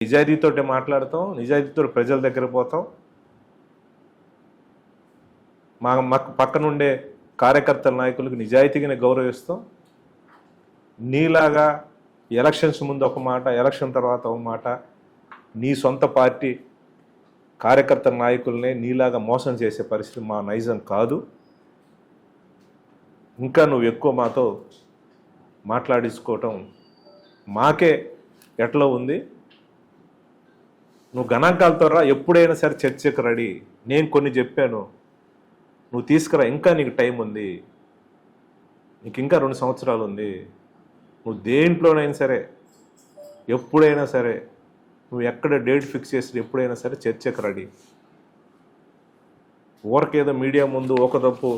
నిజాయితీతోటి మాట్లాడతాం, నిజాయితీతో ప్రజల దగ్గర పోతాం. మాకు పక్కనుండే కార్యకర్తల నాయకులకు నిజాయితీగానే గౌరవిస్తాం. నీలాగా ఎలక్షన్స్ ముందు ఒక మాట, ఎలక్షన్ తర్వాత ఒక మాట, నీ సొంత పార్టీ కార్యకర్తల నాయకులనే నీలాగా మోసం చేసే పరిస్థితి మా నైజం కాదు. ఇంకా నువ్వు ఎక్కువ మాతో మాట్లాడించుకోవటం మాకే ఎట్లా ఉంది. నువ్వు గణాంకాలతో రా, ఎప్పుడైనా సరే చర్చకు రెడీ. నేను కొన్ని చెప్పాను, నువ్వు తీసుకురా. ఇంకా నీకు టైం ఉంది, నీకు ఇంకా 2 సంవత్సరాలు ఉంది. నువ్వు దేంట్లోనైనా సరే, ఎప్పుడైనా సరే, నువ్వు ఎక్కడ డేట్ ఫిక్స్ చేసి ఎప్పుడైనా సరే చర్చకు రెడీ. ఊరకేదో మీడియా ముందు ఒక తప్పు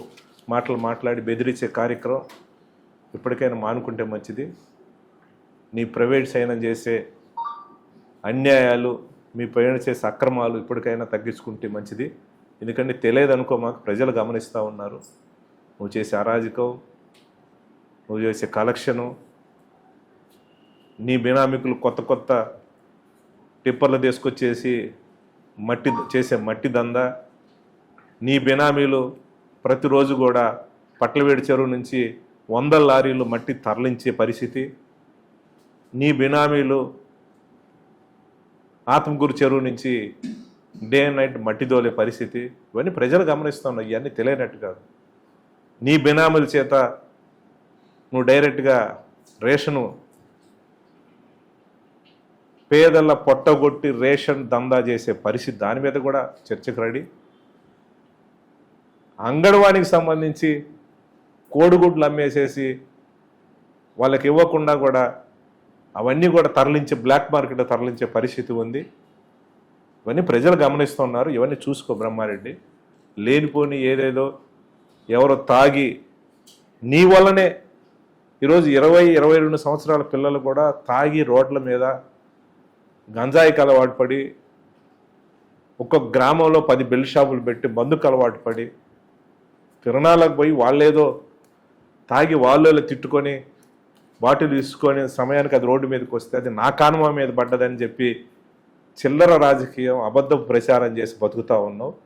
మాట్లాడి బెదిరించే కార్యక్రమం ఇప్పటికైనా మానుకుంటే మంచిది. నీ ప్రైవేట్ సైనం చేసే అన్యాయాలు, మీ పైన చేసే అక్రమాలు ఇప్పటికైనా తగ్గించుకుంటే మంచిది. ఎందుకంటే తెలియదు అనుకో, మాకు ప్రజలు గమనిస్తూ ఉన్నారు. నువ్వు చేసే అరాజకం, నువ్వు చేసే కలెక్షను, నీ బినామికులు కొత్త టిప్పర్లు తీసుకొచ్చేసి మట్టి దందా, నీ బినామీలు ప్రతిరోజు కూడా పట్లవేడి చెరువు నుంచి 100 లారీలు మట్టి తరలించే పరిస్థితి, నీ బినామీలు ఆత్మకూరు చెరువు నుంచి డే అండ్ నైట్ మట్టి దోలే పరిస్థితి, ఇవన్నీ ప్రజలు గమనిస్తున్నావు. ఇవన్నీ తెలియనట్టు కాదు. నీ బినామీల చేత నువ్వు డైరెక్ట్గా రేషను పేదల పొట్టగొట్టి రేషన్ దందా చేసే పరిస్థితి, దాని మీద కూడా చర్చకు రెడీ. అంగన్వాడీకి సంబంధించి కోడిగుడ్లు అమ్మేసేసి వాళ్ళకి ఇవ్వకుండా కూడా అవన్నీ కూడా తరలించే, బ్లాక్ మార్కెట్లో తరలించే పరిస్థితి ఉంది. ఇవన్నీ ప్రజలు గమనిస్తున్నారు. ఇవన్నీ చూసుకో బ్రహ్మారెడ్డి. లేనిపోని ఏదేదో ఎవరో తాగి నీ వల్లనే ఈరోజు 20-22 సంవత్సరాల పిల్లలు కూడా తాగి రోడ్ల మీద గంజాయికి అలవాటు పడి, ఒక్కొక్క గ్రామంలో 10 బెల్ట్ షాపులు పెట్టి బందుకు అలవాటు పడి, తిరణాలకు పోయి వాళ్ళేదో తాగి వాళ్ళు తిట్టుకొని బాటిల్ తీసుకొని సమయానికి అది రోడ్డు మీదకి వస్తే అది నా కానుమ మీద పడ్డదని చెప్పి చిల్లర రాజకీయం, అబద్ధపు ప్రచారం చేసి బతుకుతా ఉన్నావు.